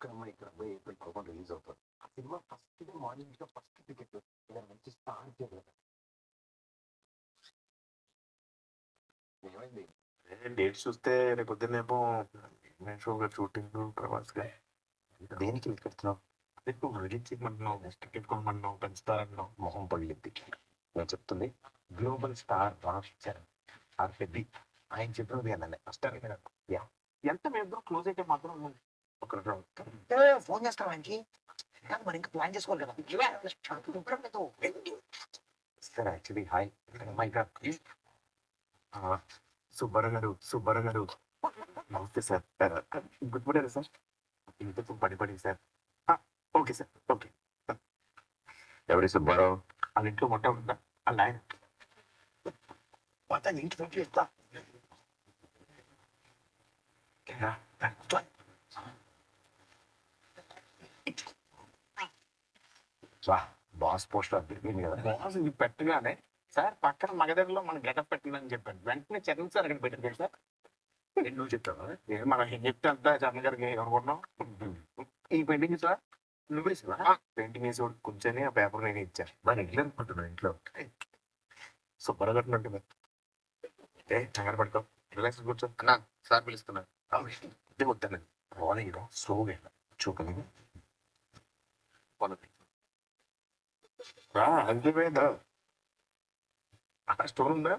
అక్రమ ఇక్కడ పోయి ఏప్రిల్ 11 రిలీజ్ అవుతుంది. ఆ cinema first day morning show first ticket ఇలా మంచి స్టార్ చేయలేదు. ఏమైంది? డేట్స్ చూస్తే రేపు పొద్దున్నేమో షో గారు షూటింగ్ ప్రభాస్ గారు దేనికి లెక్కెడుతున్నావు? అదే నువ్వు రిలీజ్ చేయమంటున్నావు, టికెట్ కొనమంటున్నావు, పెంచుతారన్నావు. మొహం పగిలిద్ది. నేను చెప్తుంది గ్లోబల్ స్టార్ రామ్ చరణ్ ఆర్ పెద్ది. ఆయన చెప్పినది అన్నీ ఫస్ట్ యా ఎంత మేము ఇద్దరు క్లోజ్ అయితే మాత్రం ఒక ఫోన్ చేస్తాం ఆయనకి. కానీ మరి ఇంకా ప్లాన్ చేసుకోవాలి కదా. Sir actually hi my God Subbarao గారు నమస్తే సార్. గుర్తుపడారు సార్? ఇంతకు పడి సార్. Okay sir, okay. ఎవరి సుబ్బారావు? వాళ్ళ ఇంట్లో మొట్ట ఉందా వాళ్ళ ఆయన ఇంటి చేస్తా. బాస్ పోస్టర్ అద్దరిపోయింది కదా. బాస్ ఇది పెట్టగానే సార్ పక్కన మగధరలో మన గెటప్ పెట్టిందని చెప్పాడు. వెంటనే చరణ్ సార్ అక్కడ పెట్టారు సార్. నువ్వు చెప్తావా? మనం ఏం చెప్తే అంతా చరణ్ గారికి అనుకున్నాం. ఈ పెయింటింగ్ సార్ నువ్వే సార్ పెయింటింగ్ వేసి కూర్చొని ఆ పేపర్ నేను ఇచ్చాను. మరి ఎట్లా అనుకుంటున్నావు ఇంట్లో? సూపర్గా కట్టినట్టు కంగారు పడతాం, రిలాక్స్ కూర్చో. అన్నా సార్ పిలుస్తున్నా. ఇదే వద్దానండి రాలేదా స్లోగా చూకలేదు అంతేపోయిందా? అక్కడ స్టోర్ ఉందా?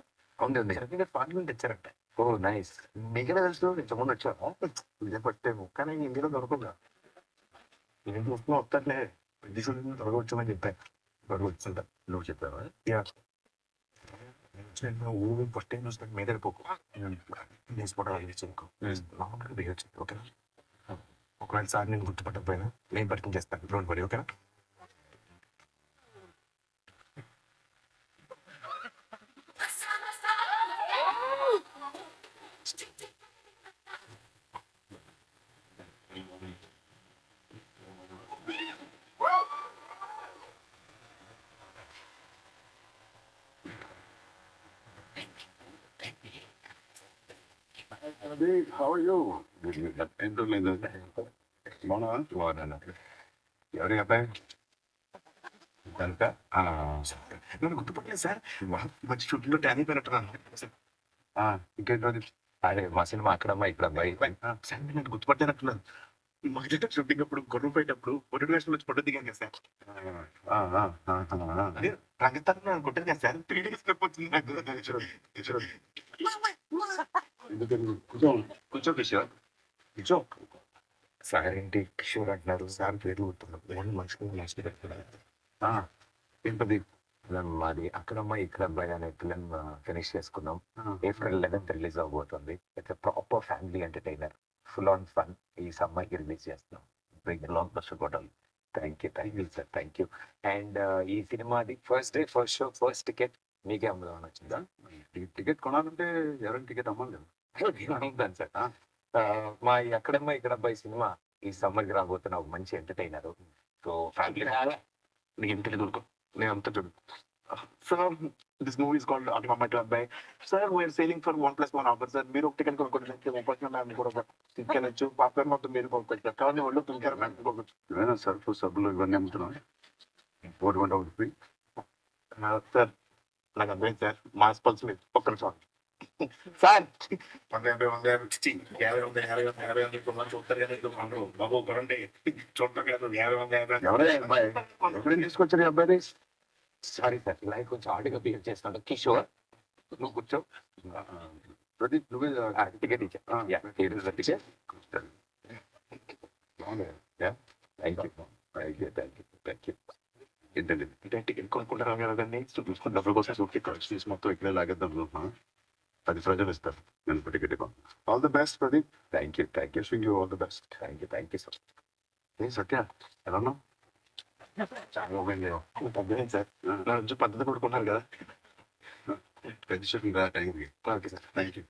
ఉంది ఉంది. పార్లమెంట్ తెచ్చారంట. ఓ నైస్. మీకెలా తెలుసు? ఇంతకుముందు వచ్చావా? ఇదే పట్టాము కానీ ఇందులో దొరకదా. నేను చూస్తున్నా వస్తాట్లే పెద్ద దొరకవచ్చామని చెప్పాను. దొరకవచ్చుంటా. నువ్వు చెప్పావా? ఊరు ఫస్ట్ టైం చూసినట్టు మీద పోకు నార్మల్గా బిహేవ్ చేయండి ఓకేనా. ఒకవేళ సార్ నేను గుర్తుపట్టకపోయినా నేను పరిచయం చేస్తాను, డోంట్ వరీ ఓకేనా. How are you? ఏంటో లేదు బాగున్నా. ఎవరి అబ్బాయి? కనుక నన్ను గుర్తుపట్టలేదు సార్. మంచి షూటింగ్లో ట్యాన్ అయిపోయినట్టున్నాను. ఇంకేంటి? అరే మా సినిమా అక్కడమ్మా ఇక్కడ అబ్బాయి. సార్ నేను గుర్తుపట్టినట్టున్నాను. మగ షూటింగ్ అప్పుడు గొడవ పోయేటప్పుడు పొట్టి వేషంలో వచ్చి ఫోటో దిగాను కదా సార్. అదే రంగతాన్ని నన్ను కొట్టాను కదా సార్. 3 days వచ్చింది నాకు. కూర్చో కిషోర్ కూర్చో. సార్ ఏంటి కిషోర్ అంటున్నారు? సార్ పేరు గుర్తున్నాను. మనిషిని పెట్టుకున్నాను. ఏంటది? మాది అక్కడమ్మ ఇక్కడ అబ్బాయి అనే ఫిలిం ఫినిష్ చేసుకున్నాం. ఏప్రిల్ 11th రిలీజ్ అవబోతుంది. It's proper family entertainer, full on fun. ఈ సమ్మర్కి రిలీజ్ చేస్తున్నాం. బిగ్ బ్లాక్ బస్టర్ కొట్టాలి. Thank you sir, thank you. And ఈ సినిమాది first day first show first ticket మీకే అమ్ముదామని వచ్చిందా? టికెట్ కొనాలంటే ఎవరైనా టికెట్ అమ్మాలి కదా. అమ్ముతాను సార్. మా ఈ అక్కడమ్మ ఇక్కడ అబ్బాయి సినిమా ఈ సమ్మర్కి రాబోతున్న ఒక మంచి ఎంటర్టైనర్. సో ఫ్యామిలీ నీకు ఏం తెలియదు నేను అంతా చూడు. Sir this movie is called Akkadamma Ikkada Abbayi. Sir we are selling for 1+1 offer sir. మీరు ఒక టికెట్ కొనుక్కోవచ్చు, కూడా తీసుకెళ్ళచ్చు. పాపర్ మొత్తం మీరు కొనుక్కోవచ్చు. కానీ వాళ్ళు తుంకారు కొనుక్కోవచ్చు. ఏమైనా సర్ఫ్ సబ్బులు ఇవన్నీ అమ్ముతున్నాం. ఒకటి కొంటే ఒకటి ఫ్రీ. సార్ నాకు అర్థమైంది సార్. మాస్ పల్స్ లేదు ఒక్క నిమిషం సార్. 150 చూస్తారు కానీ బాబు కొనండి చూడటం కాదు. 50 ఎవరైనా అబ్బాయి ఎక్కడైనా తీసుకొచ్చారు ఈ అబ్బాయి? సారీ సార్, ఇలా కొంచెం ఆడిగా బిహేవ్ చేస్తున్నాడు. కిషోర్ నువ్వు కూర్చో. ప్రదీప్ నువ్వే టికెట్ ఇచ్చా. టికెట్ బాగుంది. Thank you. ఏంటండి అంటే టికెట్ కొనుక్కుంటారు కదండి, చూసుకుని డబ్బుల కోసం సూట్ తీసి మొత్తం ఇక్కడే లాగేద్దాం అనుకుంటున్నా. 10 ప్రజలు ఇస్తారు నేను ticket. All the best Pradeep. Thank you wishing you all the best. Thank you sir. ఏ సత్య ఎలా ఉన్నావు? అర్థమైంది సార్. నా నుంచి పద్ధతి కొడుకున్నారు కదా. పెద్ద షూటింగ్ రా టైంకి. Okay sir, thank you.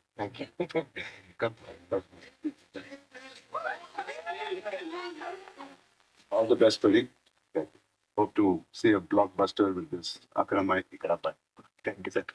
All the best, Pradeep. Hope to see a blockbuster with this Akramai ఇక్కడ అబ్బాయి. Thank you sir.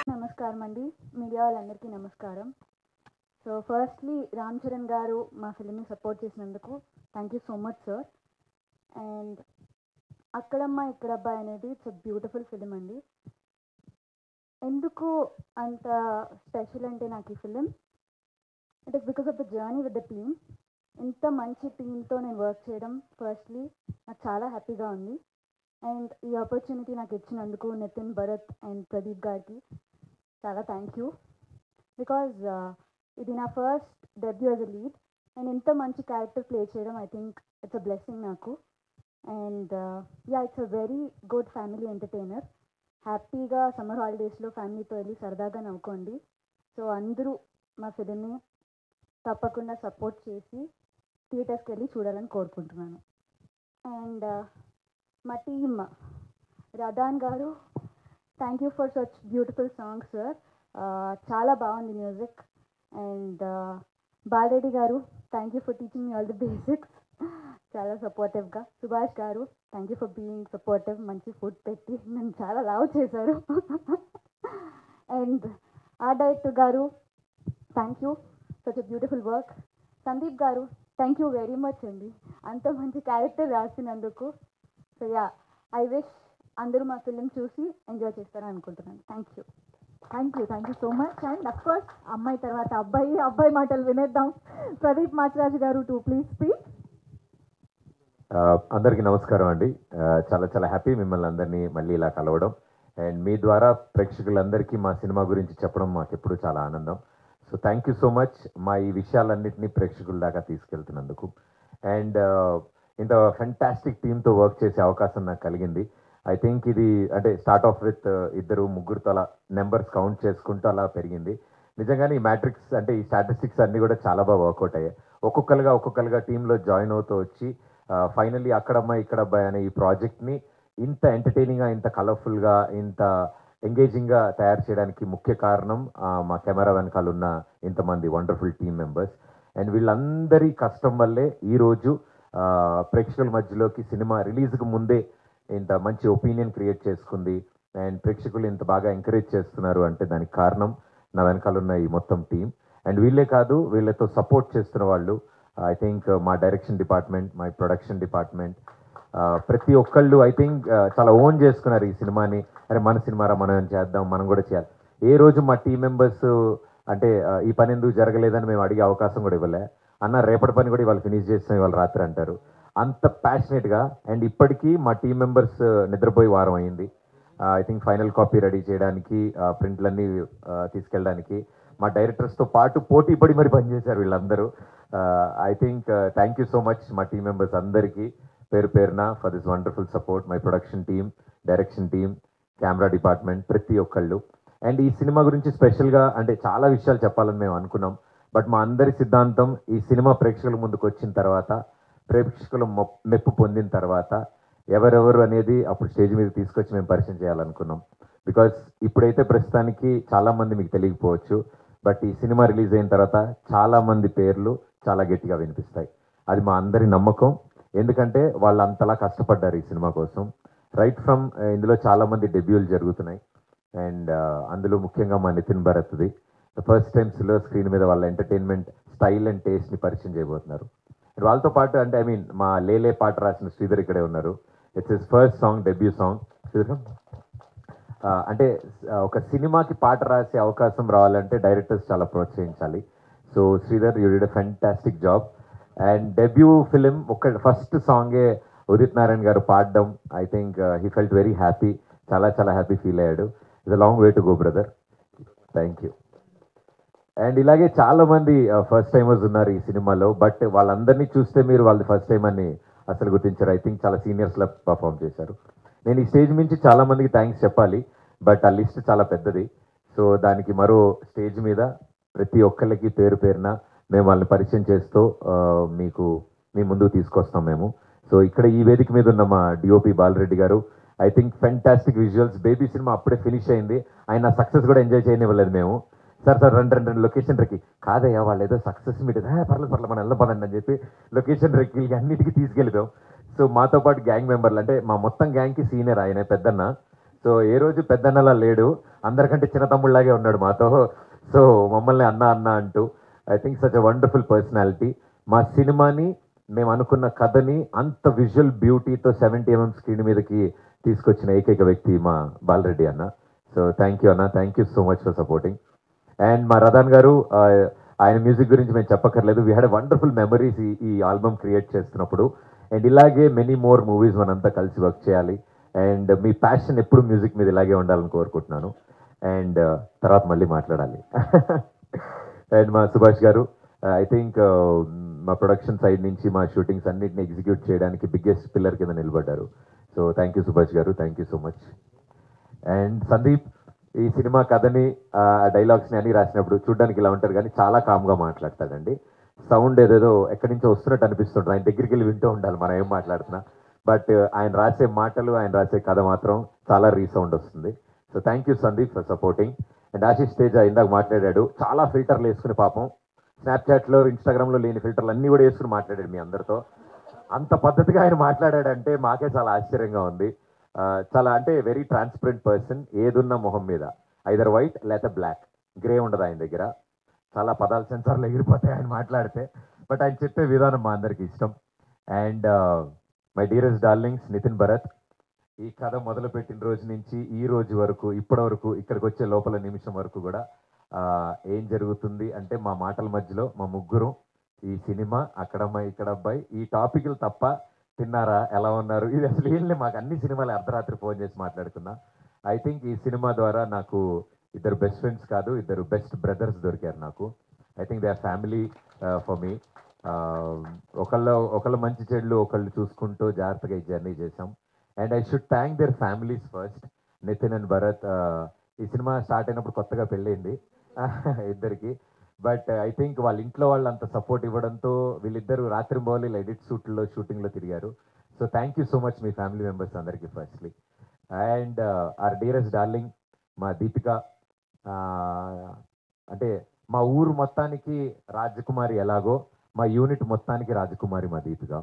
నమస్కారం అండి, మీడియా వాళ్ళందరికీ నమస్కారం. సో ఫస్ట్లీ రామ్ చరణ్ గారు మా ఫిల్మ్ని సపోర్ట్ చేసినందుకు thank you so much sir. And Akkadamma Ikkadabbayi అనేది ఇట్స్ అ బ్యూటిఫుల్ ఫిలిం అండి. ఎందుకు అంత స్పెషల్ అంటే నాకు ఈ film, it is because of the journey with the team. ఇంత మంచి టీంతో నేను వర్క్ చేయడం ఫస్ట్లీ నాకు చాలా హ్యాపీగా ఉంది. అండ్ ఈ ఆపర్చునిటీ నాకు ఇచ్చినందుకు నితిన్, భరత్ అండ్ ప్రదీప్ గారికి చాలా థ్యాంక్ యూ. బికాజ్ ఇది నా first debut as a lead and ఇంత మంచి క్యారెక్టర్ ప్లే చేయడం I think it's a blessing నాకు. And it's a very good family entertainer. హ్యాపీగా సమ్మర్ హాలిడేస్లో ఫ్యామిలీతో వెళ్ళి సరదాగా నవ్వుకోండి. సో అందరూ మా ఫిలింని తప్పకుండా సపోర్ట్ చేసి థియేటర్స్కి వెళ్ళి చూడాలని కోరుకుంటున్నాను. అండ్ మా టీమ్, రదాన్ గారు, thank you for such beautiful songs sir. చాలా బాగుంది మ్యూజిక్. అండ్ బాలరెడ్డి గారు, thank you for teaching me all the basics, చాలా సపోర్టివ్గా. సుభాష్ గారు, thank you for being supportive, మంచి ఫుడ్ పెట్టి నన్ను చాలా లవ్ చేశారు. అండ్ ఆర్ట్ డైరెక్టర్ గారు, thank you, such a beautiful work. Sandeep గారు, థ్యాంక్ యూ వెరీ మచ్ అండి, అంత మంచి క్యారెక్టర్ రాసినందుకు. సో ఐ విష్ అందరూ మా ఫిలిం చూసి ఎంజాయ్ చేస్తారని అనుకుంటున్నాను. Thank you so much. And of course అమ్మాయి తర్వాత అబ్బాయి మాటలు వినేద్దాం. ప్రదీప్ మాచిరాజు గారు, టు ప్లీజ్ స్పీక్. అందరికీ నమస్కారం అండి. చాలా చాలా హ్యాపీ మిమ్మల్ని అందరినీ మళ్ళీ ఇలా కలవడం అండ్ మీ ద్వారా ప్రేక్షకులందరికీ మా సినిమా గురించి చెప్పడం మాకు ఎప్పుడు చాలా ఆనందం. So thank you so much మా ఈ విషయాలన్నింటినీ ప్రేక్షకుల దాకా తీసుకెళ్తున్నందుకు. అండ్ ఇంత ఫెంటాస్టిక్ టీమ్తో వర్క్ చేసే అవకాశం నాకు కలిగింది. ఐ థింక్ ఇది అంటే స్టార్ట్ ఆఫ్ విత్ 2-3 అలా నెంబర్స్ కౌంట్ చేసుకుంటూ అలా పెరిగింది. నిజంగానే ఈ మ్యాట్రిక్స్ అంటే ఈ స్టాటిస్టిక్స్ అన్నీ కూడా చాలా బాగా వర్కౌట్ అయ్యాయి. ఒక్కొక్కరుగా టీంలో జాయిన్ అవుతూ వచ్చి ఫైనల్లీ అక్కడమ్మ ఇక్కడబ్బాయి అనే ఈ ప్రాజెక్ట్ని ఇంత ఎంటర్టైనింగ్గా, ఇంత కలర్ఫుల్గా, ఇంత ఎంగేజింగ్గా తయారు చేయడానికి ముఖ్య కారణం మా కెమెరా వెనకాల ఉన్న ఇంతమంది వండర్ఫుల్ టీమ్ మెంబర్స్. అండ్ వీళ్ళందరి కష్టం వల్లే ఈరోజు ప్రేక్షకుల మధ్యలోకి సినిమా రిలీజ్కి ముందే ఇంత మంచి ఒపీనియన్ క్రియేట్ చేసుకుంది అండ్ ప్రేక్షకులు ఇంత బాగా ఎంకరేజ్ చేస్తున్నారు అంటే దానికి కారణం నా వెనకాల ఉన్న ఈ మొత్తం టీం. అండ్ వీళ్ళే కాదు, వీళ్ళతో సపోర్ట్ చేస్తున్న వాళ్ళు ఐ థింక్ మా direction department, my production department, ప్రతి ఒక్కళ్ళు ఐ థింక్ చాలా ఓన్ చేసుకున్నారు ఈ సినిమాని. అరే మన సినిమారా, మనం చేద్దాం, మనం కూడా చేయాలి. ఏ రోజు మా టీం మెంబర్స్ అంటే ఈ పని ఎందుకు జరగలేదని మేము అడిగే అవకాశం కూడా ఇవ్వలే. అన్న రేపటి పని కూడా ఇవాళ ఫినిష్ చేస్తాం ఇవాళ రాత్రి అంటారు. అంత ప్యాషనేట్గా. అండ్ ఇప్పటికీ మా టీం మెంబర్స్ నిద్రపోయి వారం అయింది. I think final copy ready చేయడానికి, ప్రింట్లన్నీ తీసుకెళ్ళడానికి మా డైరెక్టర్స్తో పాటు పోటీ పడి మరి పనిచేశారు వీళ్ళందరూ. I think thank you so much మా టీం మెంబర్స్ అందరికీ పేరు పేరున for this wonderful support. My production team, direction team, camera department, ప్రతి ఒక్కళ్ళు. అండ్ ఈ సినిమా గురించి స్పెషల్గా అంటే చాలా విషయాలు చెప్పాలని మేము అనుకున్నాం. బట్ మా అందరి సిద్ధాంతం ఈ సినిమా ప్రేక్షకుల ముందుకు వచ్చిన తర్వాత, ప్రేక్షకుల మెప్పు పొందిన తర్వాత ఎవరెవరు అనేది అప్పుడు స్టేజ్ మీద తీసుకొచ్చి మేము పరిచయం చేయాలనుకున్నాం. బికాస్ ఇప్పుడైతే ప్రస్తుతానికి చాలామంది మీకు తెలియకపోవచ్చు, బట్ ఈ సినిమా రిలీజ్ అయిన తర్వాత చాలామంది పేర్లు చాలా గట్టిగా వినిపిస్తాయి. అది మా అందరి నమ్మకం. ఎందుకంటే వాళ్ళు అంతలా కష్టపడ్డారు ఈ సినిమా కోసం. రైట్ ఫ్రమ్ ఇందులో చాలామంది డెబ్యూలు జరుగుతున్నాయి. అండ్ అందులో ముఖ్యంగా మా నితిన్ భరత్ది ఫస్ట్ టైం సిల్వర్ స్క్రీన్ మీద వాళ్ళ ఎంటర్టైన్మెంట్ స్టైల్ అండ్ టేస్ట్ని పరిచయం చేయబోతున్నారు. వాళ్ళతో పాటు అంటే మా లేలే పాట రాసిన శ్రీధర్ ఇక్కడే ఉన్నారు. It's his first song, debut song. Sridhar అంటే ఒక సినిమాకి పాట రాసే అవకాశం రావాలంటే డైరెక్టర్స్ చాలా ప్రోత్సహించాలి. So Sridhar, you did a fantastic job. And debut film first సాంగే ఉదిత్ నారాయణ్ గారు పాడడం, I think he felt very happy. చాలా చాలా హ్యాపీ ఫీల్ అయ్యాడు. It's a long way to go brother. Thank you. And ఇలాగే చాలా మంది ఫస్ట్ టైమర్స్ ఉన్నారు ఈ సినిమాలో. బట్ వాళ్ళందరినీ చూస్తే మీరు వాళ్ళది ఫస్ట్ టైం అని అసలు గుర్తించారు. ఐ థింక్ చాలా సీనియర్స్లో పర్ఫామ్ చేశారు. నేను ఈ స్టేజ్ నుంచి చాలా మందికి థ్యాంక్స్ చెప్పాలి, బట్ ఆ లిస్ట్ చాలా పెద్దది. సో దానికి మరో స్టేజ్ మీద ప్రతి ఒక్కరికి పేరు పేరున మేము వాళ్ళని పరిచయం చేస్తూ మీ ముందుకు తీసుకొస్తాం మేము. సో ఇక్కడ ఈ వేదిక మీద ఉన్న మా డిఓపి బాలరెడ్డి గారు, I think fantastic visuals. Baby cinema అప్పుడే ఫినిష్ అయింది, ఆయన సక్సెస్ కూడా ఎంజాయ్ చేయనివ్వలేదు మేము. సార్ రెండు లొకేషన్ రెక్కి కాదయ్యా, వాళ్ళు ఏదో సక్సెస్ మీట్ పర్లేదు మనం వెళ్ళపదండి అని చెప్పి లొకేషన్ రెక్కిలకి అన్నిటికీ తీసుకెళ్ళిపోయాం. సో మాతో పాటు గ్యాంగ్ మెంబర్లు, అంటే మా మొత్తం గ్యాంగ్కి సీనియర్ ఆయన పెద్దన్న. సో ఏ రోజు పెద్దన్నలా లేడు, అందరికంటే చిన్న తమ్ముళ్ళలాగే ఉన్నాడు మాతో. సో మమ్మల్ని అన్న అంటూ I think such a wonderful personality. మా సినిమాని మేము అనుకున్న కథని అంత విజువల్ బ్యూటీతో 70mm స్క్రీన్ మీదకి తీసుకొచ్చిన ఏకైక వ్యక్తి మా బాలరెడ్డి అన్న. సో థ్యాంక్ యూ అన్న, thank you so much for supporting. And మా రదాన్ గారు, ఆయన మ్యూజిక్ గురించి మేము చెప్పక్కర్లేదు. వీ హ్యాడ్ వండర్ఫుల్ మెమరీస్ ఈ ఆల్బమ్ క్రియేట్ చేస్తున్నప్పుడు. అండ్ ఇలాగే మెనీ మోర్ మూవీస్ మనంతా కలిసి వర్క్ చేయాలి. అండ్ మీ ప్యాషన్ ఎప్పుడు మ్యూజిక్ మీద ఇలాగే ఉండాలని కోరుకుంటున్నాను. అండ్ తర్వాత మళ్ళీ మాట్లాడాలి. అండ్ మా సుభాష్ గారు, ఐ థింక్ మా ప్రొడక్షన్ సైడ్ నుంచి మా షూటింగ్స్ అన్నింటిని ఎగ్జిక్యూట్ చేయడానికి బిగ్గెస్ట్ పిల్లర్ కింద నిలబడ్డారు. సో థ్యాంక్ యూ సుభాష్ గారు, thank you so much. And Sandeep, ఈ సినిమా కథని డైలాగ్స్ని అన్ని రాసినప్పుడు చూడడానికి ఇలా ఉంటారు కానీ చాలా కామ్గా మాట్లాడతాడండి. సౌండ్ ఏదేదో ఎక్కడి నుంచో వస్తున్నట్టు అనిపిస్తుంటుంది. ఆయన దగ్గరికి వెళ్ళి వింటూ ఉండాలి మనం ఏం మాట్లాడుతున్నా. బట్ ఆయన రాసే మాటలు, ఆయన రాసే కథ మాత్రం చాలా రీసౌండ్ వస్తుంది. So thank you Sandeep for supporting. And Ashish Teja ఇందాక మాట్లాడాడు, చాలా ఫిల్టర్లు వేసుకుని పాపం స్నాప్చాట్లో, ఇన్స్టాగ్రామ్లో లేని ఫిల్టర్లు అన్నీ కూడా వేసుకుని మాట్లాడాడు మీ అందరితో. అంత పద్ధతిగా ఆయన మాట్లాడాడంటే మాకే చాలా ఆశ్చర్యంగా ఉంది. చాలా అంటే వెరీ ట్రాన్స్పరెంట్ పర్సన్. ఏదున్న మొహం మీద ఐదర్ వైట్ లేకపోతే బ్లాక్, గ్రే ఉండదు ఆయన దగ్గర. చాలా పదాలు సెన్సార్లు ఎగిరిపోతాయి ఆయన మాట్లాడితే. బట్ ఆయన చెప్పే విధానం మా అందరికి ఇష్టం. And my dearest darlings, Nitin Bharat, ఈ కథ మొదలుపెట్టిన రోజు నుంచి ఈ రోజు వరకు, ఇప్పటి వరకు, ఇక్కడికి వచ్చే లోపల నిమిషం వరకు కూడా ఏం జరుగుతుంది అంటే మా మాటల మధ్యలో మా ముగ్గురు ఈ సినిమా, అక్కడమ్మాయి ఇక్కడ అబ్బాయి, ఈ టాపిక్లు తప్ప తిన్నారా, ఎలా ఉన్నారు, ఇది అసలు ఏం లేదు. మాకు అన్ని సినిమాలు అర్ధరాత్రి ఫోన్ చేసి మాట్లాడుకున్నా. ఐ థింక్ ఈ సినిమా ద్వారా నాకు ఇద్దరు బెస్ట్ ఫ్రెండ్స్ కాదు, ఇద్దరు బెస్ట్ బ్రదర్స్ దొరికారు నాకు. I think they are family for me. ఒకళ్ళు మంచి చెడులు ఒకళ్ళు చూసుకుంటూ జాగ్రత్తగా ఈ జర్నీ చేసాం. And I should thank their families first. Nitin and Bharat, ఈ సినిమా స్టార్ట్ అయినప్పుడు కొత్తగా పెళ్ళైంది ఇద్దరికి. బట్ ఐ థింక్ వాళ్ళ ఇంట్లో వాళ్ళు అంత సపోర్ట్ ఇవ్వడంతో వీళ్ళిద్దరూ రాత్రి బౌలి ఎడిట్ షూటింగ్లో తిరిగారు. So thank you so much మీ ఫ్యామిలీ మెంబర్స్ అందరికీ ఫస్ట్లీ. అండ్ ఆర్ డియరెస్ట్ డార్లింగ్ మా దీపిక, అంటే మా ఊరు మొత్తానికి రాజకుమారి ఎలాగో మా యూనిట్ మొత్తానికి రాజకుమారి మా దీపిక.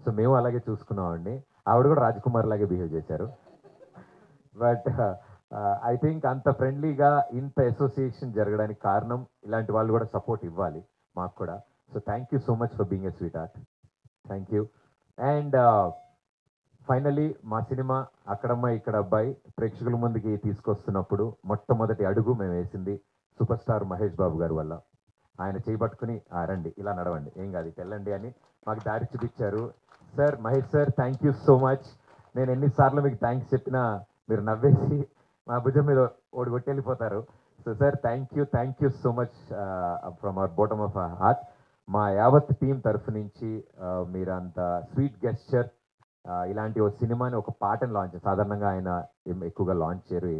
సో మేము అలాగే చూసుకున్నామండి. ఆవిడ కూడా రాజకుమారి లాగే బిహేవ్ చేశారు. బట్ ఐ థింక్ అంత ఫ్రెండ్లీగా ఇంత అసోసియేషన్ జరగడానికి కారణం ఇలాంటి వాళ్ళు కూడా సపోర్ట్ ఇవ్వాలి మాకు కూడా. So thank you so much for being a sweet heart. Thank you. And finally మా సినిమా అక్కడమ్మ ఇక్కడ అబ్బాయి ప్రేక్షకుల ముందుకి తీసుకొస్తున్నప్పుడు మొట్టమొదటి అడుగు మేము వేసింది సూపర్ స్టార్ మహేష్ బాబు గారి వల్ల. ఆయన చేయబట్టుకుని రండి ఇలా నడవండి, ఏం కాదు వెళ్ళండి అని మాకు దారి చూపించారు. Sir, Mahesh sir, thank you so much. నేను ఎన్నిసార్లు మీకు థ్యాంక్స్ చెప్పినా మీరు నవ్వేసి మా భుజం మీద ఓడిగొట్టి వెళ్ళిపోతారు. So sir, thank you so much from our bottom of our heart. మా యావత్ టీం తరఫు నుంచి మీరు అంత స్వీట్ గెస్చర్, ఇలాంటి ఒక సినిమాని, ఒక పాటను లాంచ్, సాధారణంగా ఆయన ఎక్కువగా లాంచ్ చేయరు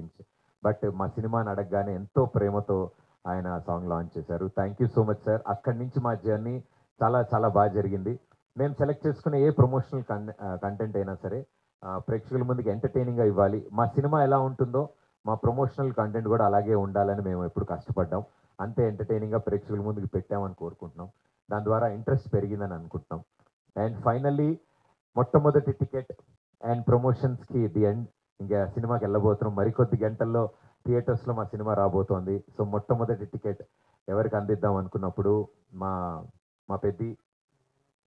బట్ మా సినిమాని అడగగానే ఎంతో ప్రేమతో ఆయన సాంగ్ లాంచ్ చేశారు. Thank you so much sir. అక్కడి నుంచి మా జర్నీ చాలా చాలా బాగా జరిగింది. మేము సెలెక్ట్ చేసుకునే ఏ ప్రమోషనల్ కంటెంట్ అయినా సరే ప్రేక్షకుల ముందుకు ఎంటర్టైనింగ్గా ఇవ్వాలి. మా సినిమా ఎలా ఉంటుందో మా ప్రమోషనల్ కంటెంట్ కూడా అలాగే ఉండాలని మేము ఎప్పుడు కష్టపడ్డాం. అంతే ఎంటర్టైనింగ్గా ప్రేక్షకుల ముందుకు పెట్టామని కోరుకుంటున్నాం. దాని ద్వారా ఇంట్రెస్ట్ పెరిగిందని అనుకుంటున్నాం. అండ్ ఫైనల్లీ మొట్టమొదటి టికెట్ అండ్ ప్రమోషన్స్కి ది ఎండ్, ఇంకా సినిమాకి వెళ్ళబోతున్నాం. మరికొద్ది గంటల్లో థియేటర్స్లో మా సినిమా రాబోతోంది. సో మొట్టమొదటి టికెట్ ఎవరికి అందిద్దాం అనుకున్నప్పుడు మా మా పెద్ది,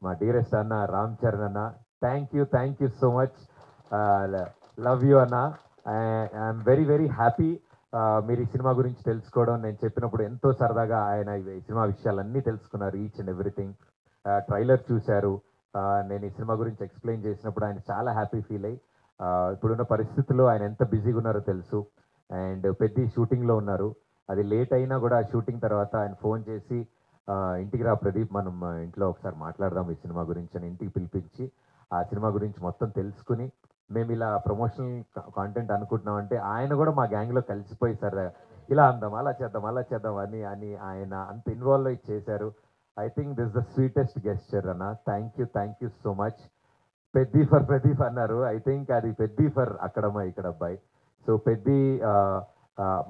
మా డీరెస్ట్ అన్న రామ్ చరణ్ అన్న, thank you so much, love you అన్న. ఐఎమ్ వెరీ వెరీ హ్యాపీ మీరు ఈ సినిమా గురించి తెలుసుకోవడం. నేను చెప్పినప్పుడు ఎంతో సరదాగా ఆయన ఈ సినిమా విషయాలన్నీ తెలుసుకున్నారు, ఈచ్ అండ్ ఎవ్రీథింగ్. ట్రైలర్ చూశారు, నేను ఈ సినిమా గురించి ఎక్స్ప్లెయిన్ చేసినప్పుడు ఆయన చాలా హ్యాపీ ఫీల్ అయ్యి, ఇప్పుడున్న పరిస్థితుల్లో ఆయన ఎంత బిజీగా ఉన్నారో తెలుసు. అండ్ పెద్ద షూటింగ్లో ఉన్నారు, అది లేట్ అయినా కూడా షూటింగ్ తర్వాత ఆయన ఫోన్ చేసి ఇంటికి రా ప్రదీప్, మనం ఇంట్లో ఒకసారి మాట్లాడదాం ఈ సినిమా గురించి అని ఇంటికి పిలిపించి ఆ సినిమా గురించి మొత్తం తెలుసుకుని, మేము ఇలా ప్రమోషనల్ కాంటెంట్ అనుకుంటున్నామంటే ఆయన కూడా మా గ్యాంగ్లో కలిసిపోయి సార్ ఇలా అందాం, అలా చేద్దాం అని ఆయన అంత ఇన్వాల్వ్ అయ్యి చేశారు. I think this the sweetest gesture అన్న. Thank you so much. Peddi for Pradeep అన్నారు, ఐ థింక్ అది పెద్ది ఫర్ అక్కడమ్మ ఇక్కడ అబ్బాయి. సో పెద్ది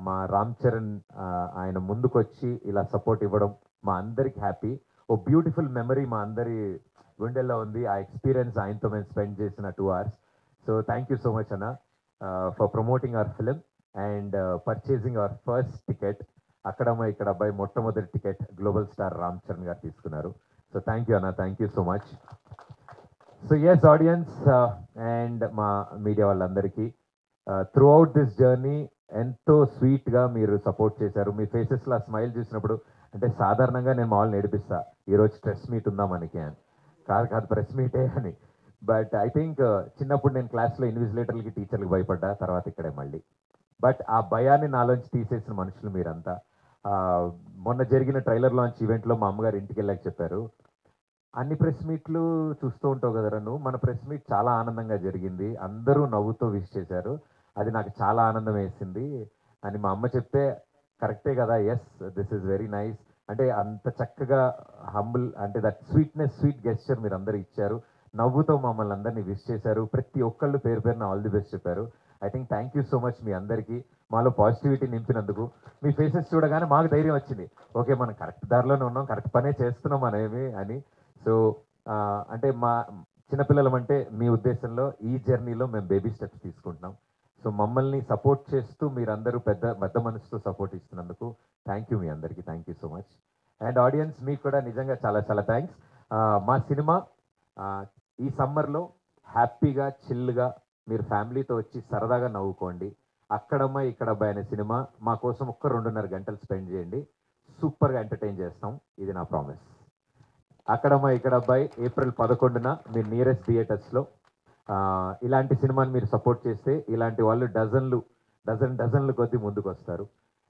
మా రామ్ చరణ్ ఆయన ముందుకొచ్చి ఇలా సపోర్ట్ ఇవ్వడం మా అందరికి హ్యాపీ. ఓ బ్యూటిఫుల్ మెమరీ మా అందరి గుండెల్లో ఉంది, ఆ ఎక్స్పీరియన్స్ ఆయనతో మేము స్పెండ్ చేసిన 2 hours. So thank you so much అన్న for promoting our film and purchasing our first ticket. Akkadamma Ikkada Abbayi మొట్టమొదటి ticket global star Ram Charan garu తీసుకున్నారు. సో థ్యాంక్ యూ అన్న, thank you so much. So yes audience and మా media వాళ్ళందరికీ throughout this journey ఎంతో స్వీట్గా మీరు support చేశారు. మీ ఫేసెస్లో ఆ స్మైల్ చూసినప్పుడు, అంటే సాధారణంగా నేను మామూలు నేర్పిస్తా ఈరోజు స్ట్రెస్ మీట్ ఉందా మనకి అని, కాదు ప్రెస్ మీటే అని. బట్ ఐ థింక్ చిన్నప్పుడు నేను క్లాస్లో ఇన్విజిలేటర్లకి టీచర్లకి భయపడ్డా, తర్వాత ఇక్కడే మళ్ళీ. బట్ ఆ భయాన్ని నాలోంచి తీసేసిన మనుషులు మీరంతా. మొన్న జరిగిన ట్రైలర్ లాంచ్ ఈవెంట్లో మా అమ్మగారు ఇంటికి వెళ్ళాక చెప్పారు, అన్ని ప్రెస్ మీట్లు చూస్తూ ఉంటావు కదరా నువ్వు, మన ప్రెస్ మీట్ చాలా ఆనందంగా జరిగింది, అందరూ నవ్వుతూ విష్ చేశారు, అది నాకు చాలా ఆనందం వేసింది అని మా అమ్మ చెప్తే, కరెక్టే కదా, yes this is very nice. అంటే అంత చక్కగా హంబుల్, అంటే దట్ స్వీట్ గెస్చర్ మీరు అందరూ ఇచ్చారు, నవ్వుతో మమ్మల్ని అందరినీ విష్ చేశారు, ప్రతి ఒక్కళ్ళు పేరు పేరున ఆల్ ది బెస్ట్ చెప్పారు. I think thank you so much మీ అందరికీ, మాలో పాజిటివిటీ నింపినందుకు. మీ ఫేసెస్ చూడగానే మాకు ధైర్యం వచ్చింది, ఓకే మనం కరెక్ట్ దారిలోనే ఉన్నాం, కరెక్ట్ పనే చేస్తున్నాం అనేవి అని. సో అంటే మా చిన్నపిల్లలం అంటే మీ ఉద్దేశంలో ఈ జర్నీలో మేము బేబీ స్టెప్స్ తీసుకుంటున్నాం. సో మమ్మల్ని సపోర్ట్ చేస్తూ మీరందరూ పెద్ద మనసుతో సపోర్ట్ ఇస్తున్నందుకు థ్యాంక్ యూ మీ అందరికీ, thank you so much. And audience మీకు కూడా నిజంగా చాలా చాలా థ్యాంక్స్. మా సినిమా ఈ సమ్మర్లో హ్యాపీగా చిల్గా మీరు ఫ్యామిలీతో వచ్చి సరదాగా నవ్వుకోండి. అక్కడమ్మ ఇక్కడ అబ్బాయి అనే సినిమా మా కోసం 1-2.5 గంటలు స్పెండ్ చేయండి, సూపర్గా ఎంటర్టైన్ చేస్తాం, ఇది నా ప్రామిస్. అక్కడమ్మ ఇక్కడ అబ్బాయి ఏప్రిల్ 11న మీ నియరెస్ట్ థియేటర్స్లో. ఇలాంటి సినిమాని మీరు సపోర్ట్ చేస్తే ఇలాంటి వాళ్ళు డజన్లు కొద్దీ ముందుకు వస్తారు.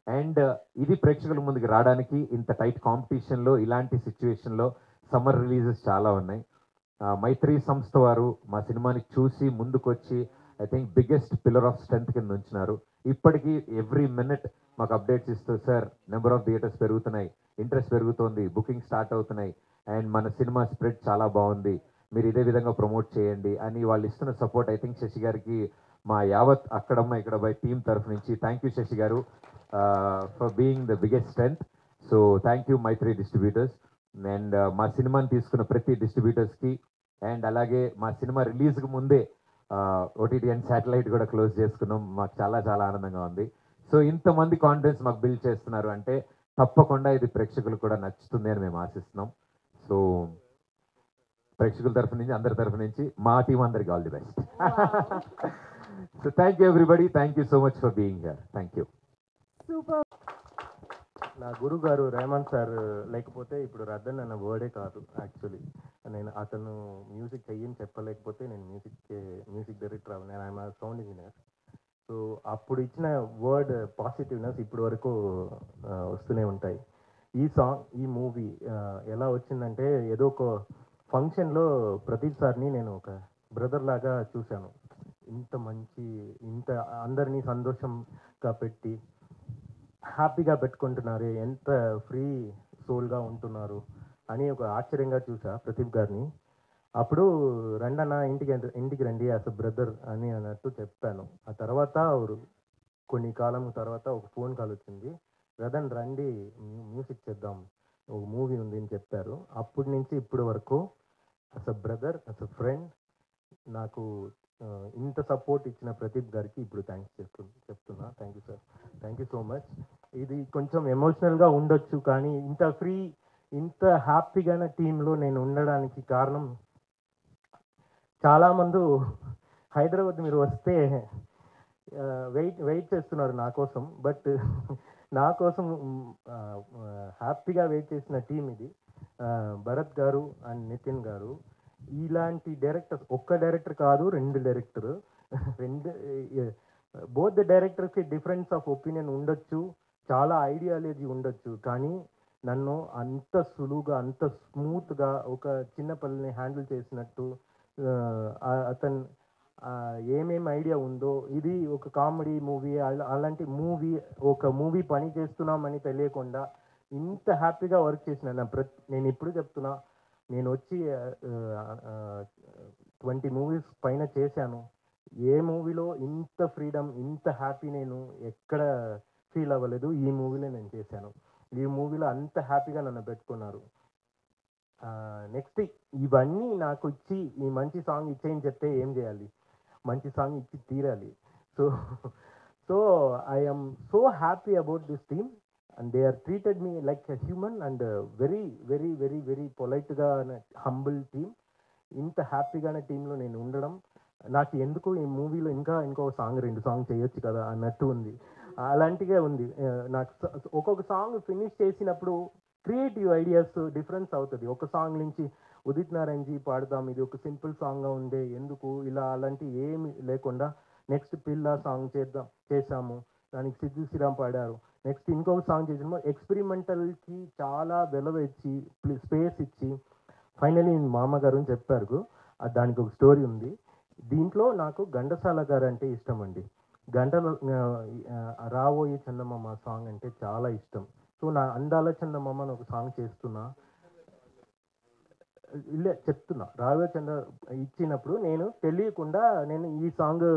అండ్ ఇది ప్రేక్షకుల ముందుకు రావడానికి ఇంత టైట్ కాంపిటీషన్లో, ఇలాంటి సిచ్యువేషన్లో సమ్మర్ రిలీజెస్ చాలా ఉన్నాయి. మైత్రి సంస్థ వారు మా సినిమాని చూసి ముందుకొచ్చి I think biggest pillar of strength కింద ఉంచినారు. ఇప్పటికీ ఎవ్రీ మినిట్ మాకు అప్డేట్స్ ఇస్తూ, సార్ నెంబర్ ఆఫ్ థియేటర్స్ పెరుగుతున్నాయి, ఇంట్రెస్ట్ పెరుగుతోంది, బుకింగ్ స్టార్ట్ అవుతున్నాయి, అండ్ మన సినిమా స్ప్రెడ్ చాలా బాగుంది, మీరు ఇదే విధంగా ప్రమోట్ చేయండి అని వాళ్ళు ఇస్తున్న సపోర్ట్. ఐ థింక్ శశి గారికి మా యావత్ అక్కడమ్మ ఇక్కడ బై టీం తరఫు నుంచి thank you Shashi garu for being the biggest strength. So thank you Mythri distributors. And మా సినిమాని తీసుకున్న ప్రతి డిస్ట్రిబ్యూటర్స్కి, అండ్ అలాగే మా సినిమా రిలీజ్కి ముందే ఓటీటీ అండ్ శాటిలైట్ కూడా క్లోజ్ చేసుకున్నాం, మాకు చాలా చాలా ఆనందంగా ఉంది. సో ఇంతమంది కాన్ఫిడెన్స్ మాకు బిల్డ్ చేస్తున్నారు అంటే తప్పకుండా ఇది ప్రేక్షకులకు కూడా నచ్చుతుంది అని మేము ఆశిస్తున్నాం. సో ప్రేక్షకుల తరఫు నుంచి, అందరి తరఫు నుంచి మా టీం అందరికి all the best. So thank you everybody, thank you so much for being here, thank you. Super. నా గురువు గారు రెహమాన్ సార్ లేకపోతే ఇప్పుడు రద్దన్ అన్న వర్డే కాదు. యాక్చువల్లీ నేను అతను మ్యూజిక్ చెయ్యని చెప్పలేకపోతే నేను మ్యూజిక్ డైరెక్టర్ అవ్వను, నేను ఆయన సౌండ్ ఇంజనీర్. సో అప్పుడు ఇచ్చిన వర్డ్ పాజిటివ్నెస్ ఇప్పటి వరకు వస్తూనే ఉంటాయి. ఈ మూవీ ఎలా వచ్చిందంటే, ఏదో ఒక ఫంక్షన్లో ప్రదీప్ సార్ని నేను ఒక బ్రదర్ లాగా చూశాను. ఇంత అందరినీ సంతోషంగా పెట్టి హ్యాపీగా పెట్టుకుంటున్నారు, ఎంత ఫ్రీ సోల్గా ఉంటున్నారు అని ఒక ఆశ్చర్యంగా చూసా ప్రదీప్ గారిని. అప్పుడు రండన్న ఇంటికి రండి యాజ్ అ బ్రదర్ అని అన్నట్టు చెప్పాను. ఆ తర్వాత కొన్ని కాలం తర్వాత ఒక ఫోన్ కాల్ వచ్చింది, రదన్ రండి మ్యూజిక్ చేద్దాం ఒక మూవీ ఉంది అని చెప్పారు. అప్పటి నుంచి ఇప్పటి వరకు అస్ అ బ్రదర్, అస్ అ ఫ్రెండ్ నాకు ఇంత సపోర్ట్ ఇచ్చిన ప్రదీప్ గారికి ఇప్పుడు థ్యాంక్స్ చెప్తున్నా. Thank you sir, thank you so much. ఇది కొంచెం ఎమోషనల్గా ఉండొచ్చు, కానీ ఇంత హ్యాపీగానే టీంలో నేను ఉండడానికి కారణం, చాలామంది హైదరాబాద్ మీరు వస్తే వెయిట్ చేస్తున్నారు నా కోసం, బట్ నా కోసం హ్యాపీగా వెయిట్ చేసిన టీం ఇది. భరత్ గారు అండ్ నితిన్ గారు, ఇలాంటి డైరెక్టర్స్, ఒక్క డైరెక్టర్ కాదు, 2 డైరెక్టర్, బోత్ ద డైరెక్టర్స్కి డిఫరెన్స్ ఆఫ్ ఒపీనియన్ ఉండొచ్చు, చాలా ఐడియాలజీ ఉండొచ్చు, కానీ నన్ను అంత సులువుగా, అంత స్మూత్గా ఒక చిన్న పిల్లని హ్యాండిల్ చేసినట్టు, అతను ఏమేమి ఐడియా ఉందో, ఇది ఒక కామెడీ మూవీ, అలాంటి మూవీ పని చేస్తున్నామని తెలియకుండా ఇంత హ్యాపీగా వర్క్ చేసిన నేను ఇప్పుడు చెప్తున్నా, నేను వచ్చి 20 మూవీస్ పైన చేశాను. ఏ మూవీలో ఇంత ఫ్రీడమ్, ఇంత హ్యాపీ నేను ఎక్కడ ఫీల్ అవ్వలేదు. ఈ మూవీలో నేను చేశాను. ఈ మూవీలో అంత హ్యాపీగా నన్ను పెట్టుకున్నారు. నెక్స్ట్ ఇవన్నీ నాకు ఇచ్చి ఈ మంచి సాంగ్ ఇచ్చేయని చెప్తే ఏం చేయాలి? మంచి సాంగ్ ఇచ్చి తీరాలి. So I'm so happy about this team, and they are treated me like a human and very very very very polite గా హంబుల్ టీమ్. ఇంత హ్యాపీగానే టీంలో నేను ఉండడం, నాకు ఎందుకు ఈ మూవీలో ఇంకో సాంగ్ 2 సాంగ్ చేయొచ్చు కదా అన్నట్టు ఉంది. అలాంటిగా ఉంది. నాకు ఒక్కొక్క సాంగ్ ఫినిష్ చేసినప్పుడు క్రియేటివ్ ఐడియాస్ డిఫరెన్స్ అవుతుంది. ఒక సాంగ్ నుంచి ఉదిత్ నారాయణజీ పాడదాం, ఇది ఒక సింపుల్ సాంగ్గా ఉండే, ఎందుకు ఇలా అలాంటి ఏమి లేకుండా నెక్స్ట్ పిల్ల సాంగ్ చేసాము, దానికి సిద్ధు శ్రీరామ్ పాడారు. నెక్స్ట్ ఇంకొక సాంగ్ చేసినాము. ఎక్స్పెరిమెంటల్కి చాలా వెలవ ఇచ్చి, స్పేస్ ఇచ్చి, ఫైనలీ మామగారు అని చెప్పారు. దానికి ఒక స్టోరీ ఉంది. దీంట్లో నాకు ఘంటసాల గారు అంటే ఇష్టం అండి. రావోయి చందమామ సాంగ్ అంటే చాలా ఇష్టం. సో నా అందాల చందమామ అని ఒక సాంగ్ చేస్తున్నా, చెప్తున్నా. రావోయి చంద ఇచ్చినప్పుడు నేను తెలియకుండా ఈ సాంగ్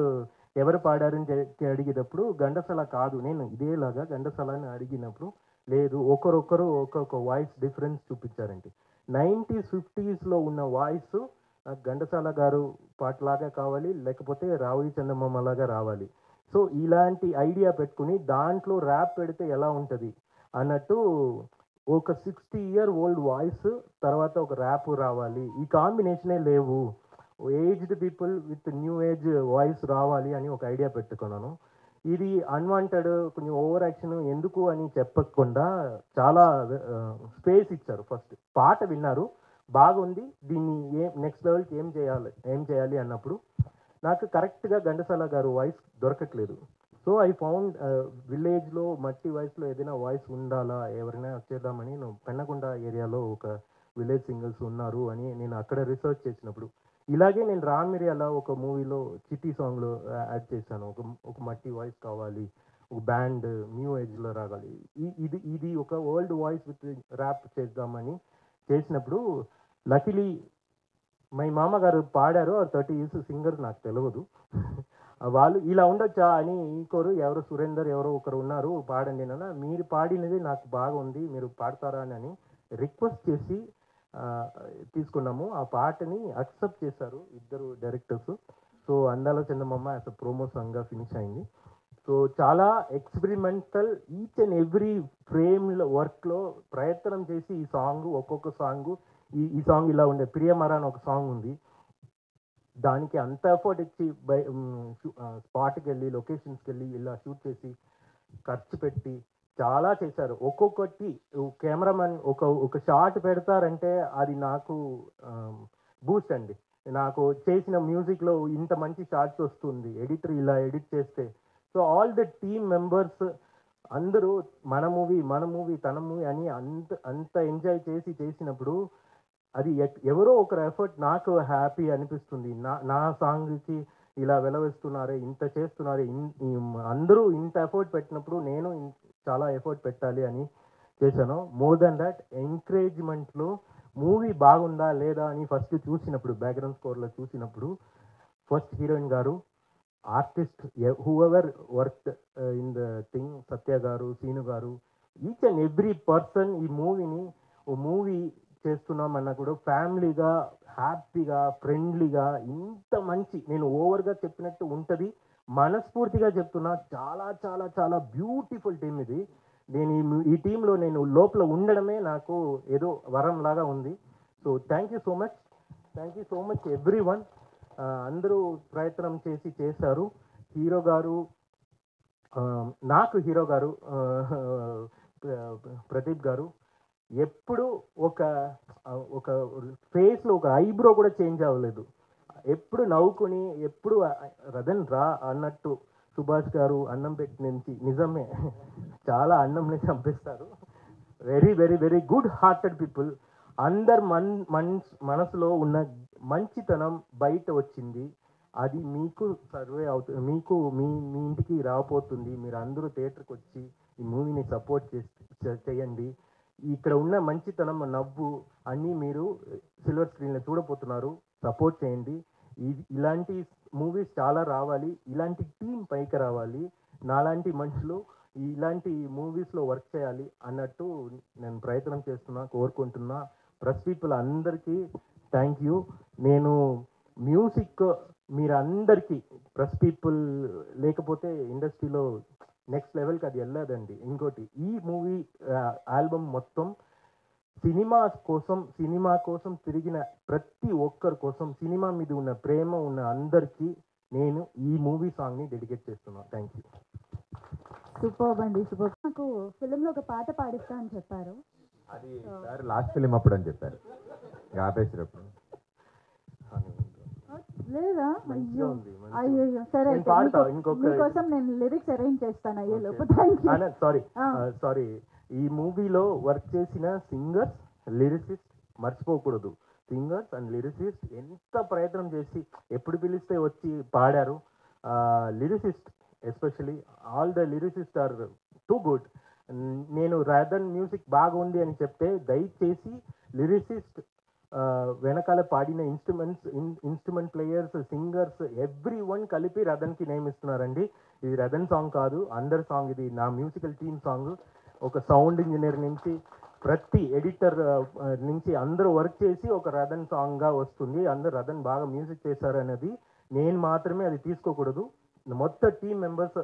ఎవరు పాడారని అడిగేటప్పుడు ఘంటసాల కాదు, నేను ఇదేలాగా ఘంటసాల అని అడిగినప్పుడు లేదు, ఒకరొకరు ఒక్కొక్క వాయిస్ డిఫరెన్స్ చూపించారండి. 90s 50s ఉన్న వాయిస్ ఘంటసాల గారు పాటలాగా కావాలి, లేకపోతే రావోయి చందమామ లాగా రావాలి. సో ఇలాంటి ఐడియా పెట్టుకుని దాంట్లో ర్యాప్ పెడితే ఎలా ఉంటుంది అన్నట్టు, ఒక 60-year-old వాయిస్ తర్వాత ఒక ర్యాప్ రావాలి, ఈ కాంబినేషనే లేవు, aged people with new age voice రావాలి అని ఒక ఐడియా పెట్టుకున్నాను. ఇది అన్వాంటెడ్, కొంచెం ఓవర్ యాక్షన్ ఎందుకు అని చెప్పకుండా చాలా స్పేస్ ఇచ్చారు. ఫస్ట్ పాట విన్నారు, బాగుంది, దీన్ని నెక్స్ట్ లెవెల్కి ఏం చేయాలి అన్నప్పుడు నాకు కరెక్ట్గా ఘంటసాల గారు వాయిస్ దొరకట్లేదు. సో ఐ ఫౌండ్ విలేజ్లో మట్టి వాయిస్లో ఏదైనా వాయిస్ ఉండాలా, ఎవరైనా వచ్చేద్దామని నేను పెన్నకొండ ఏరియాలో ఒక విలేజ్ సింగర్స్ ఉన్నారు అని నేను అక్కడ రీసెర్చ్ చేసినప్పుడు, ఇలాగే నేను రామిరియాల ఒక మూవీలో చిట్టి సాంగ్లో యాడ్ చేశాను. ఒక మట్టి వాయిస్ కావాలి, ఒక బ్యాండ్ న్యూ ఏజ్లో రాగాలి, ఇది ఒక ఓల్డ్ వాయిస్ విత్ ర్యాప్ చేద్దామని చేసినప్పుడు లకిలీ మై మామగారు పాడారు. 30 years సింగర్, నాకు తెలియదు. వాళ్ళు ఇలా ఉండొచ్చా అని ఎవరు సురేందర్ ఎవరో ఒకరు ఉన్నారు, పాడండి అన్న, మీరు పాడినది నాకు బాగుంది, మీరు పాడతారా అని రిక్వెస్ట్ చేసి తీసుకున్నాము. ఆ పాటని అక్సెప్ట్ చేశారు ఇద్దరు డైరెక్టర్స్. సో అందాల చందమామ యాజ్ అ ప్రోమో సాంగ్గా ఫినిష్ అయింది. సో చాలా ఎక్స్పెరిమెంటల్, ఈచ్ అండ్ ఎవ్రీ ఫ్రేమ్లో వర్క్లో ప్రయత్నం చేసి ఈ సాంగ్, ఒక్కొక్క సాంగ్, ఈ సాంగ్ ఇలా ఉండే ప్రియమర అని ఒక సాంగ్ ఉంది, దానికి అంత ఎఫర్ట్ ఇచ్చి స్పాట్కి వెళ్ళి లొకేషన్స్కి వెళ్ళి ఇలా షూట్ చేసి ఖర్చు పెట్టి చాలా చేశారు. ఒక్కొక్కటి కెమెరామెన్ ఒక షాట్ పెడతారంటే అది నాకు బూస్ట్ అండి. నాకు చేసిన మ్యూజిక్లో ఇంత మంచి షాట్స్ వస్తుంది, ఎడిటర్ ఇలా ఎడిట్ చేస్తే. So all the team members అందరూ మన మూవీ తన మూవీ అని అంత ఎంజాయ్ చేసినప్పుడు అది ఎవరో ఒకరు ఎఫర్ట్ నాకు హ్యాపీ అనిపిస్తుంది. నా సాంగ్కి ఇలా వెలవేస్తున్నారే, ఇంత చేస్తున్నారే, అందరూ ఇంత ఎఫర్ట్ పెట్టినప్పుడు నేను చాలా ఎఫర్ట్ పెట్టాలి అని చేశాను. మోర్ దెన్ దాట్, ఎంకరేజ్మెంట్లో మూవీ బాగుందా లేదా అని ఫస్ట్ చూసినప్పుడు, బ్యాక్గ్రౌండ్ స్కోర్లో చూసినప్పుడు, first heroine garu, artist whoever work in the thing, Satya garu, Seenu గారు, ఈచ్ అండ్ ఎవ్రీ పర్సన్ ఈ మూవీని ఓ మూవీ చేస్తున్నామన్నా కూడా ఫ్యామిలీగా హ్యాపీగా ఫ్రెండ్లీగా ఇంత మంచి, నేను ఓవర్గా చెప్పినట్టు ఉంటుంది, మనస్ఫూర్తిగా చెప్తున్నా, చాలా చాలా చాలా బ్యూటిఫుల్ టీం ఇది. నేను ఈ టీంలో నేను లోపల ఉండడమే నాకు ఏదో వరం లాగా ఉంది. So thank you so much every one. అందరూ ప్రయత్నం చేశారు. హీరో గారు, నాకు హీరో గారు ప్రదీప్ గారు ఎప్పుడు ఒక ఫేస్లో ఒక ఐబ్రో కూడా చేంజ్ అవ్వలేదు. ఎప్పుడు నవ్వుకుని, ఎప్పుడు రదన్ రా అన్నట్టు. సుభాష్ గారు అన్నం పెట్టి నుంచి నిజమే చాలా అన్నంని చంపిస్తారు. Very very very good hearted people. అందరు మనసులో ఉన్న మంచితనం బయట వచ్చింది. అది మీకు సర్వే అవుతుంది, మీకు మీ ఇంటికి రాబోతుంది. మీరు అందరూ థియేటర్కి వచ్చి ఈ మూవీని సపోర్ట్ చేయండి. ఇక్కడ ఉన్న మంచితనం, నవ్వు అన్నీ మీరు సిల్వర్ స్క్రీన్లో చూడబోతున్నారు. సపోర్ట్ చేయండి. ఇలాంటి మూవీస్ చాలా రావాలి, ఇలాంటి టీం పైకి రావాలి, నాలాంటి మనుషులు ఇలాంటి మూవీస్లో వర్క్ చేయాలి అన్నట్టు నేను ప్రయత్నం చేస్తున్నా, కోరుకుంటున్నా. ప్రెస్ పీపుల్ అందరికీ థ్యాంక్ యూ. నేను మ్యూజిక్ మీరందరికీ, ప్రెస్ పీపుల్ లేకపోతే ఇండస్ట్రీలో నెక్స్ట్ లెవెల్కి అది వెళ్ళదండి. ఇంకోటి, ఈ మూవీ ఆల్బమ్ మొత్తం సినిమా కోసం తిరిగిన ప్రతి ఒక్కరి కోసం, సినిమా మీద ఉన్న ప్రేమ ఉన్న అందరికీ నేను ఈ మూవీ సాంగ్ని డెడికేట్ చేస్తున్నాను. Thank you. సూపర్ అండి, సూపర్. నాకు ఫిలింలో ఒక పాట పాడిస్తా అని చెప్పారు. అది సార్ లాస్ట్ ఫిలిం అప్పుడు అని చెప్పారు, ఆపేసినప్పుడు. లేదా? మంచిగా అయ్యో ఉంది, మంచిగా ఉంది. అయ్యో సరే నేను అయితే పాడతా, మీకోసం నేను లిరిక్స్ అరేంజ్ చేస్తాను. అయ్యో లోపు థ్యాంక్ యూ. సారీ, ఈ మూవీలో వర్క్ చేసిన సింగర్స్, లిరిసిస్ట్ మర్చిపోకూడదు. సింగర్స్ అండ్ లిరిసిస్ట్ ఎంత ప్రయత్నం చేసి ఎప్పుడు పిలిస్తే వచ్చి పాడారు. Lyricist especially, all the lyricist are too good. నేను రాదన్ మ్యూజిక్ బాగుంది అని చెప్తే దయచేసి లిరిసిస్ట్ వెనకాల పాడిన instrument players, singers every one కలిపి రదన్కి నేమ్ ఇస్తున్నారండి. ఇది రదన్ సాంగ్ కాదు, అందర్ సాంగ్. ఇది నా మ్యూజికల్ టీమ్ సాంగ్. ఒక సౌండ్ ఇంజనీర్ నుంచి ప్రతి ఎడిటర్ నుంచి అందరూ వర్క్ చేసి ఒక రదన్ సాంగ్గా వస్తుంది. అందరూ రదన్ బాగా మ్యూజిక్ చేశారు అనేది నేను మాత్రమే అది తీసుకోకూడదు. మొత్తం టీమ్ మెంబర్స్,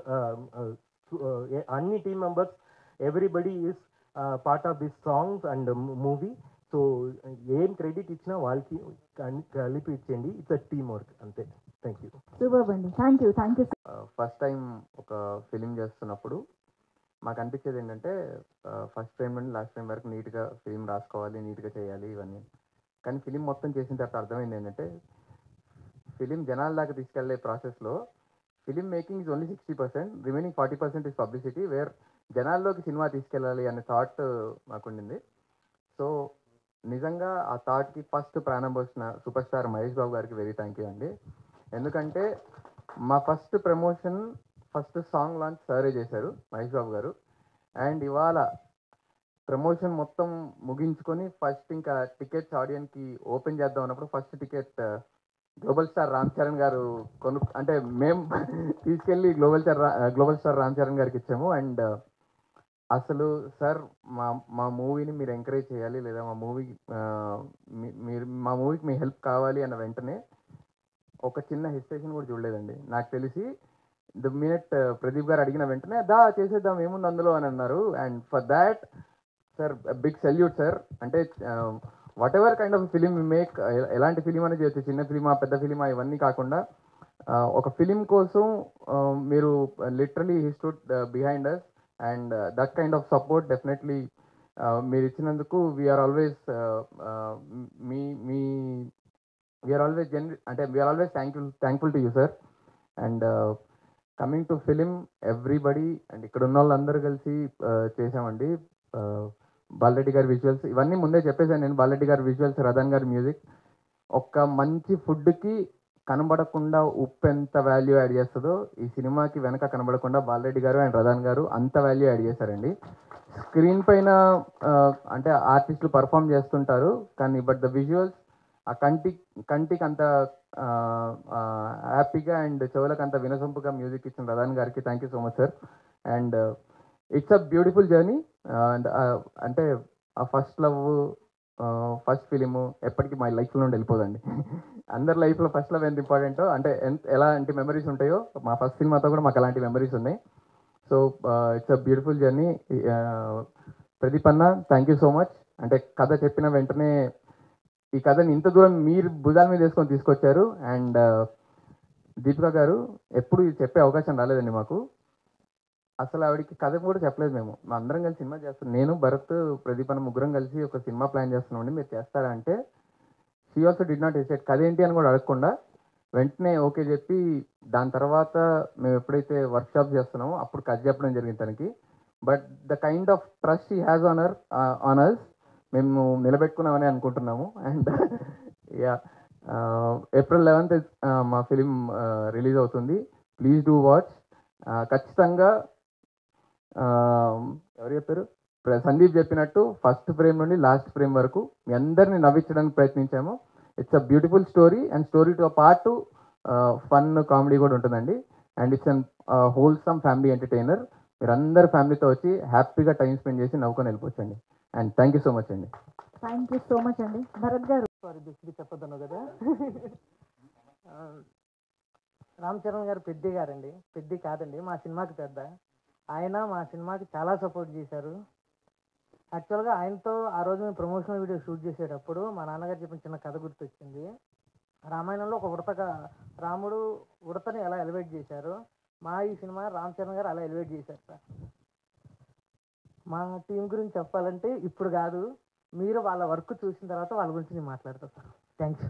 అన్ని team members, everybody is part of this songs and movie. So ఏం క్రెడిట్ ఇచ్చినా వాళ్ళకి కలిపి ఇచ్చేయండి. ఇట్స్ అ టీమ్ వర్క్ అంతే. Thank you. సూపర్ అండి, థ్యాంక్ యూ. ఫస్ట్ టైం ఒక ఫిలిం చేస్తున్నప్పుడు మాకు అనిపించేది ఏంటంటే, ఫస్ట్ ఫ్రేమ్ నుండి లాస్ట్ ఫ్రేమ్ వరకు నీట్గా ఫిలిం రాసుకోవాలి, నీట్గా చేయాలి ఇవన్నీ. కానీ ఫిలిం మొత్తం చేసిన తర్వాత అర్థమైంది ఏంటంటే, ఫిలిం జనాల దాకా తీసుకెళ్లే ప్రాసెస్లో film making is only 60%, remaining 40% is publicity, where జనాల్లోకి సినిమా తీసుకెళ్ళాలి అనే థాట్ మాకుండింది. సో నిజంగా ఆ థాట్కి ఫస్ట్ ప్రాణం పోసిన సూపర్ స్టార్ మహేష్ బాబు గారికి వెరీ థ్యాంక్ యూ అండి. ఎందుకంటే మా first promotion, first song launch సారే చేశారు మహేష్ బాబు గారు. అండ్ ఇవాళ ప్రమోషన్ మొత్తం ముగించుకొని ఫస్ట్ ఇంకా టికెట్స్ ఆడియన్కి ఓపెన్ చేద్దాం అన్నప్పుడు first ticket global star Ram Charan గారు అంటే మేము తీసుకెళ్ళి గ్లోబల్ స్టార్ రామ్ చరణ్ గారికి ఇచ్చాము. అండ్ అసలు సార్ మా మూవీని మీరు ఎంకరేజ్ చేయాలి, లేదా మా మూవీకి మీ హెల్ప్ కావాలి అన్న వెంటనే ఒక చిన్న హెసిటేషన్ కూడా చూడలేదండి. నాకు తెలిసి ద మినిట్ ప్రదీప్ గారు అడిగిన వెంటనే చేసేద్దాం ఏముంది అందులో అని అన్నారు. And for that sir big salute sir. అంటే whatever kind of film make, ఎలాంటి ఫిలిం అనేది చేయొచ్చు, చిన్న ఫిలిమా పెద్ద ఫిలిమా ఇవన్నీ కాకుండా ఒక ఫిలిం కోసం మీరు literally he stood behind us. And that kind of support definitely మీరు ఇచ్చినందుకు we're always we're always thankful to you sir. And coming to film everybody, and ఇక్కడ ఉన్న వాళ్ళందరూ కలిసి చేసామండి. బాలరెడ్డి గారి విజువల్స్ ఇవన్నీ ముందే చెప్పేసాను నేను. బాలరెడ్డి గారి విజువల్స్, రదన్ గారి మ్యూజిక్. ఒక మంచి ఫుడ్కి కనబడకుండా ఉప్పు ఎంత వాల్యూ యాడ్ చేస్తుందో ఈ సినిమాకి వెనక కనబడకుండా బాలరెడ్డి గారు అండ్ రదన్ గారు అంత వాల్యూ యాడ్ చేశారండి. స్క్రీన్ పైన అంటే ఆర్టిస్టులు పర్ఫామ్ చేస్తుంటారు కానీ బట్ ద విజువల్స్ ఆ కంటికి అంత హ్యాపీగా అండ్ చెవులకు అంత వినసొంపుగా మ్యూజిక్ ఇచ్చిన రదన్ గారికి thank you so much sir. And it's a beautiful journey. And అంటే ఆ ఫస్ట్ లవ్, ఫస్ట్ ఫిలిము ఎప్పటికీ మా లైఫ్లో నుండి వెళ్ళిపోదండి. అందరి లైఫ్లో ఫస్ట్ లవ్ ఎంత ఇంపార్టెంటో, అంటే ఎలాంటి మెమరీస్ ఉంటాయో మా ఫస్ట్ సినిమాతో కూడా మాకు అలాంటి మెమరీస్ ఉన్నాయి. So it's a beautiful journey. Pradeep అన్న, థ్యాంక్ యూ సో మచ్. అంటే కథ చెప్పిన వెంటనే ఈ కథని ఇంత దూరం మీరు భుజాల మీద వేసుకొని తీసుకొచ్చారు. అండ్ దీపిక గారు, ఎప్పుడు ఇది చెప్పే అవకాశం రాలేదండి మాకు. అసలు ఆవిడకి కథ కూడా చెప్పలేదు. మేము అందరం కలిసి సినిమా చేస్తున్నాం. నేను, భరత్, ప్రదీప్ అన్న ముగ్గురం కలిసి ఒక సినిమా ప్లాన్ చేస్తున్నామండి, మీరు చేస్తారా అంటే she also did not hesitate. కథ ఏంటి అని కూడా అడగకుండా వెంటనే ఓకే చెప్పి, దాని తర్వాత మేము ఎప్పుడైతే వర్క్షాప్ చేస్తున్నామో అప్పుడు కథ చెప్పడం జరిగింది తనకి. But the kind of trust she has on us మేము నిలబెట్టుకున్నామని అనుకుంటున్నాము. అండ్ యా, April 11th మా ఫిలిం రిలీజ్ అవుతుంది. Please do watch. ఖచ్చితంగా ఎవరు చెప్పారు, సందీప్ చెప్పినట్టు ఫస్ట్ ఫ్రేమ్ నుండి లాస్ట్ ఫ్రేమ్ వరకు మీ అందరినీ నవ్వించడానికి ప్రయత్నించాము. It's a beautiful story, and స్టోరీతో పాటు ఫన్ కామెడీ కూడా ఉంటుందండి. And it's an wholesome family entertainer. మీరు అందరు ఫ్యామిలీతో వచ్చి హ్యాపీగా టైం స్పెండ్ చేసి నవ్వుకొని వెళ్ళిపోవచ్చండి. And thank you so much అండి. థ్యాంక్ యూ సో మచ్ అండి. భరత్ గారు, సారీ బెస్ట్గా చెప్పొద్దన్నావు కదా. రామ్ చరణ్ గారు పెద్ద గారండి, పెద్ద కాదండి, మా సినిమాకి పెద్ద. ఆయన మా సినిమాకి చాలా సపోర్ట్ చేశారు. యాక్చువల్గా ఆయనతో ఆ రోజు మేము ప్రమోషనల్ వీడియో షూట్ చేసేటప్పుడు మా నాన్నగారు చెప్పిన చిన్న కథ గుర్తొచ్చింది. రామాయణంలో ఒక ఉడతగా రాముడు ఉడతని ఎలా ఎలివేట్ చేశారు, మా ఈ సినిమా రామ్ చరణ్ గారు అలా ఎలివేట్ చేశారు సార్. మా టీం గురించి చెప్పాలంటే ఇప్పుడు కాదు, మీరు వాళ్ళ వర్క్ చూసిన తర్వాత వాళ్ళ గురించి నేను మాట్లాడతాను సార్. థ్యాంక్స్.